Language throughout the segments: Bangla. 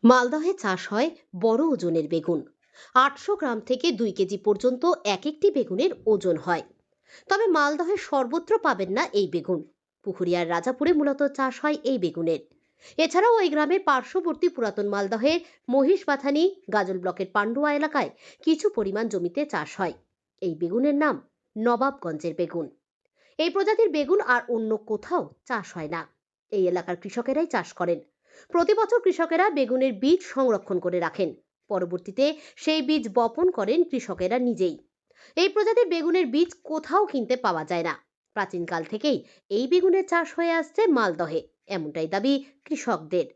মালদহে চাষ হয় বড় ওজনের বেগুন। 800 গ্রাম থেকে 2 কেজি পর্যন্ত এক একটি বেগুনের ওজন হয়। তবে মালদহে সর্বত্র পাবেন না এই বেগুন। পুকুরিয়ার রাজাপুরে মূলত চাষ হয় এই বেগুনের। এছাড়াও ওই গ্রামের পার্শ্ববর্তী পুরাতন মালদহের মহিষবাথানি গাজল ব্লকের পান্ডুয়া এলাকায় কিছু পরিমাণ জমিতে চাষ হয়। এই বেগুনের নাম নবাবগঞ্জের বেগুন। এই প্রজাতির বেগুন আর অন্য কোথাও চাষ হয় না। এই এলাকার কৃষকেরাই চাষ করেন। প্রতি বছর কৃষকেরা বেগুনের বীজ সংরক্ষণ করে রাখেন। পরবর্তীতে সেই বীজ বপন করেন কৃষকেরা নিজেই। এই প্রজাতির বেগুনের বীজ কোথাও কিনতে পাওয়া যায় না। প্রাচীনকাল থেকেই এই বেগুনের চাষ হয়ে আসছে মালদহে, এমনটাই দাবি কৃষকদের।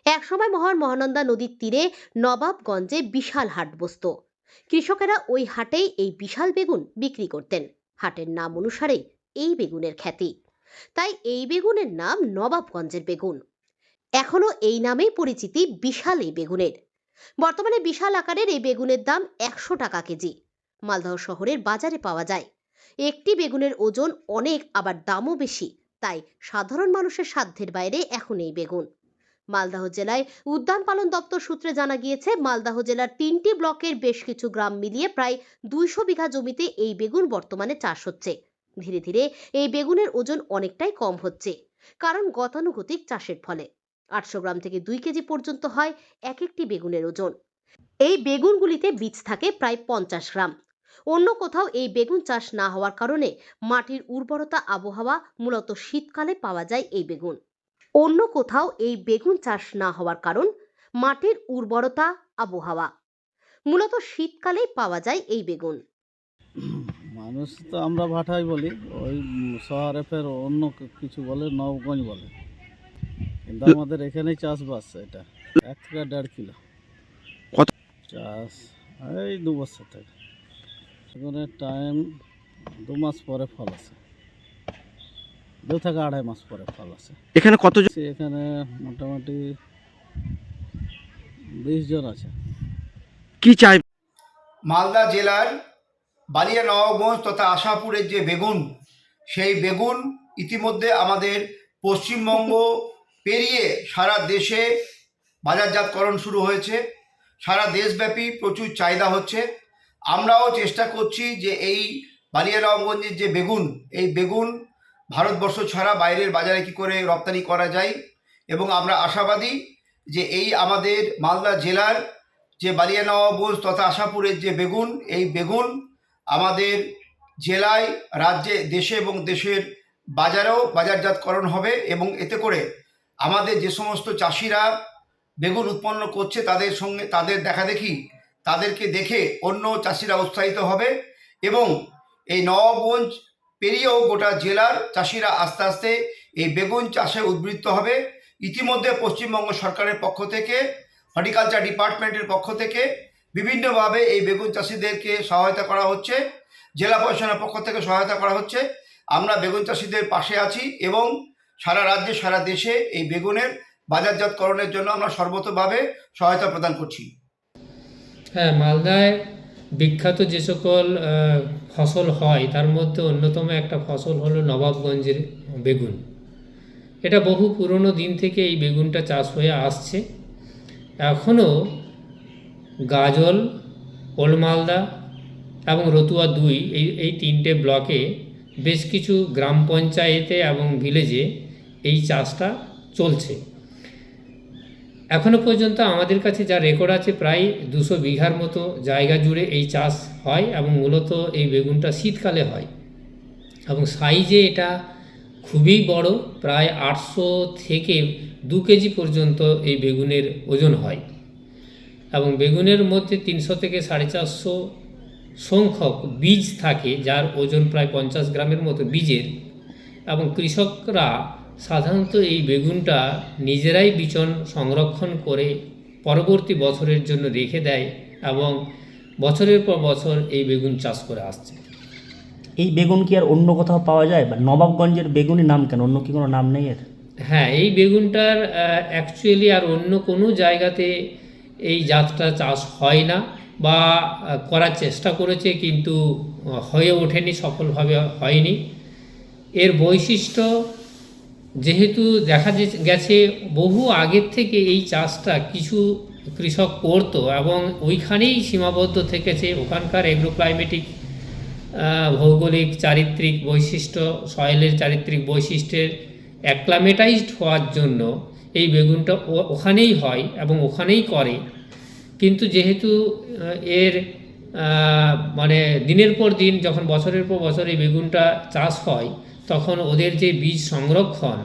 একসময় মহানন্দা নদীর তীরে নবাবগঞ্জে বিশাল হাট বসত। কৃষকেরা ওই হাটেই এই বিশাল বেগুন বিক্রি করতেন। হাটের নাম অনুসারে এই বেগুনের খ্যাতি, তাই এই বেগুনের নাম নবাবগঞ্জের বেগুন। এখনো এই নামেই পরিচিতি বিশাল এই বেগুনের। বর্তমানে বিশাল আকারের এই বেগুনের দাম 100 টাকা কেজি। মালদহ শহরের বাজারে পাওয়া যায়। একটি বেগুনের ওজন অনেক, আবার দামও বেশি, তাই সাধারণ মানুষের সাধ্যের বাইরে এখন এই বেগুন। মালদহ জেলায় উদ্যান পালন দপ্তর সূত্রে জানা গিয়েছে, মালদহ জেলার 3টি ব্লকের বেশ কিছু গ্রাম মিলিয়ে প্রায় 200 বিঘা জমিতে এই বেগুন বর্তমানে চাষ হচ্ছে। ধীরে ধীরে এই বেগুনের ওজন অনেকটাই কম হচ্ছে, কারণ গতানুগতিক চাষের ফলে 800 গ্রাম থেকে 2 কেজি পর্যন্ত হয় এক একটি বেগুনের ওজন। এই বেগুনগুলিতে বীজ থাকে প্রায় 50 গ্রাম। অন্য কোথাও এই বেগুন চাষ না হওয়ার কারণে মাটির উর্বরতা, আবহাওয়া, মূলত শীতকালে পাওয়া যায় এই বেগুন। অন্য কোথাও এই বেগুন চাষ না হওয়ার কারণ মাটির উর্বরতা, আবহাওয়া, মূলত শীতকালেই পাওয়া যায় এই বেগুন। মানুষ তো আমরা ভাটাই বলি, ওই শহরে ফের অন্য কিছু বলে, নবগঞ্জ বলে, কিন্তু আমাদের এখানেই চাষবাস। এটা 1 থেকে 1.5 কিলো কত? চাষ এই 2 বছর থেকে। বেগুনের টাইম 2 মাস পরে ফল আসে, 2 থেকে 2.5 মাস পরে ফল আসে। এখানে কত এখানে মোটামুটি 20 জন আছে। কি চাই? মালদা জেলার বালিয়া নবাবগঞ্জ তথা আশাপুরের যে বেগুন, সেই বেগুন ইতিমধ্যে আমাদের পশ্চিমবঙ্গ পেরিয়ে সারা দেশে বাজারজাতকরণ শুরু হয়েছে। সারা দেশব্যাপী প্রচুর চাহিদা হচ্ছে। আমরাও চেষ্টা করছি যে এই বালিয়া নবাবগঞ্জের যে বেগুন, এই বেগুন ভারতবর্ষ ছাড়া বাইরের বাজারে কী করে রপ্তানি করা যায়, এবং আমরা আশাবাদী যে এই আমাদের মালদা জেলার যে বালিয়া নবাবগঞ্জ তথা আশাপুরের যে বেগুন, এই বেগুন আমাদের জেলায়, রাজ্যে, দেশে এবং দেশের বাজারেও বাজারজাতকরণ হবে, এবং এতে করে আমাদের যে সমস্ত চাষিরা বেগুন উৎপন্ন করছে তাদের সঙ্গে, তাদের দেখাদেখি, তাদেরকে দেখে অন্য চাষিরা উৎসাহিত হবে, এবং এই নবাবগঞ্জ পেরিয়েও গোটা জেলার চাষিরা আস্তে আস্তে এই বেগুন চাষে উদ্বৃত্ত হবে। ইতিমধ্যে পশ্চিমবঙ্গ সরকারের পক্ষ থেকে, হর্টিকালচার ডিপার্টমেন্টের পক্ষ থেকে বিভিন্নভাবে এই বেগুন চাষিদেরকে সহায়তা করা হচ্ছে। জেলা প্রশাসনের পক্ষ থেকে সহায়তা করা হচ্ছে। আমরা বেগুন চাষিদের পাশে আছি, এবং সারা রাজ্যে, সারা দেশে এই বেগুনের বাজারজাতকরণের জন্য আমরা সর্বতোভাবে সহায়তা প্রদান করছি। হ্যাঁ, মালদায় বিখ্যাত যে সকল ফসল হয় তার মধ্যে অন্যতম একটা ফসল হলো নবাবগঞ্জের বেগুন। এটা বহু পুরনো দিন থেকে এই বেগুনটা চাষ হয়ে আসছে। এখনও গাজল, ওল্ড মালদা এবং রতুয়া 2 এই 3টে ব্লকে বেশ কিছু গ্রাম পঞ্চায়েতে এবং ভিলেজে এই চাষটা চলছে। এখনও পর্যন্ত আমাদের কাছে যা রেকর্ড আছে, প্রায় 200 বিঘার মতো জায়গা জুড়ে এই চাষ হয়, এবং মূলত এই বেগুনটা শীতকালে হয়, এবং সাইজে এটা খুবই বড়। প্রায় 800 থেকে 2 কেজি পর্যন্ত এই বেগুনের ওজন হয়, এবং বেগুনের মধ্যে 300 থেকে 450 সংখ্যক বীজ থাকে, যার ওজন প্রায় 50 গ্রামের মতো বীজের। এবং কৃষকরা সাধারণত এই বেগুনটা নিজেরাই বিচন সংরক্ষণ করে পরবর্তী বছরের জন্য রেখে দেয়, এবং বছরের পর বছর এই বেগুন চাষ করে আসছে। এই বেগুন কি আর অন্য কোথাও পাওয়া যায়, বা নবাবগঞ্জের বেগুনের নাম কেন, অন্য কি কোনো নাম নেই এর? হ্যাঁ, এই বেগুনটার অ্যাকচুয়ালি আর অন্য কোনো জায়গাতে এই জাতটা চাষ হয় না, বা করার চেষ্টা করেছে কিন্তু হয়ে ওঠেনি, সফলভাবে হয়নি। এর বৈশিষ্ট্য যেহেতু দেখা গেছে বহু আগের থেকে এই চাষটা কিছু কৃষক করতো এবং ওইখানেই সীমাবদ্ধ থেকেছে। ওখানকার এগ্রোক্লাইমেটিক ভৌগোলিক চারিত্রিক বৈশিষ্ট্য, সয়েলের চারিত্রিক বৈশিষ্ট্যের অ্যাক্লামেটাইজড হওয়ার জন্য এই বেগুনটা ওখানেই হয় এবং ওখানেই করে। কিন্তু যেহেতু এর মানে দিনের পর দিন যখন বছরের পর বছর এই বেগুনটা চাষ হয়, তখন ওদের যে বীজ সংরক্ষণ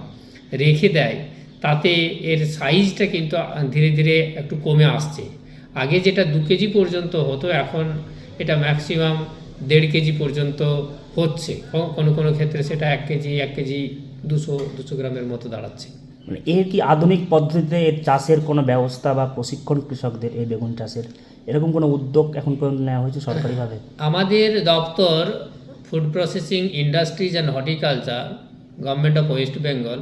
রেখে দেয়, তাতে এর সাইজটা কিন্তু ধীরে ধীরে একটু কমে আসছে। আগে যেটা 2 কেজি পর্যন্ত হতো, এখন এটা ম্যাক্সিমাম 1.5 কেজি পর্যন্ত হচ্ছে। কোনো কোনো ক্ষেত্রে সেটা 1 কেজি 200 গ্রামের মতো দাঁড়াচ্ছে। মানে এর কি আধুনিক পদ্ধতিতে এর চাষের কোনো ব্যবস্থা বা প্রশিক্ষণ কৃষকদের এই বেগুন চাষের এরকম কোনো উদ্যোগ এখন পর্যন্ত নেওয়া হয়েছে সরকারিভাবে? আমাদের দপ্তর food processing industries and horticulture, government of West Bengal,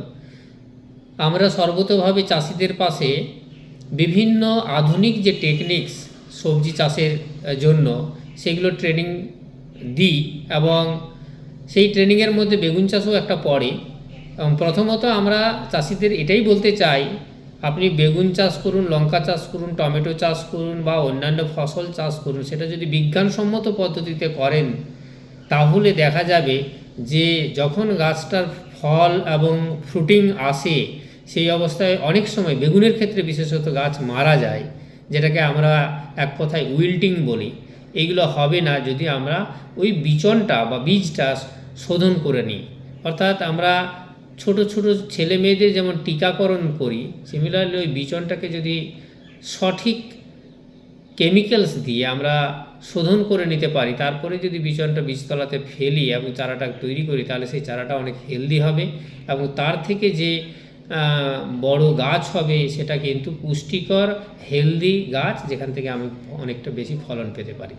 আমরা সর্বতোভাবে চাষিদের পাশে বিভিন্ন আধুনিক যে টেকনিক্স সবজি চাষের জন্য সেগুলো ট্রেনিং দিই, এবং সেই ট্রেনিংয়ের মধ্যে বেগুন চাষও একটা পড়ে। এবং প্রথমত আমরা চাষিদের এটাই বলতে চাই, আপনি বেগুন চাষ করুন, লঙ্কা চাষ করুন, টমেটো চাষ করুন বা অন্যান্য ফসল চাষ করুন, সেটা যদি বিজ্ঞানসম্মত পদ্ধতিতে করেন তাহলে দেখা যাবে যে যখন গাছটার ফল এবং ফ্রুটিং আসে, সেই অবস্থায় অনেক সময় বেগুনের ক্ষেত্রে বিশেষত গাছ মারা যায়, যেটাকে আমরা এক কথায় উইল্টিং বলি। এইগুলো হবে না যদি আমরা ওই বিচনটা বা বীজটা শোধন করে নিই। অর্থাৎ আমরা ছোট ছোট ছেলে মেয়েদের যেমন টিকাকরণ করি, সিমিলারলি ওই বিচনটাকে যদি সঠিক কেমিক্যালস দিয়ে আমরা শোধন করে নিতে পারি, তারপরে যদি বিচনটা বীজতলাতে ফেলি এবং চারাটা তৈরি করি, তাহলে সেই চারাটা অনেক হেলদি হবে এবং তার থেকে যে বড় গাছ হবে সেটা কিন্তু পুষ্টিকর হেলদি গাছ, যেখান থেকে আমি অনেকটা বেশি ফলন পেতে পারি।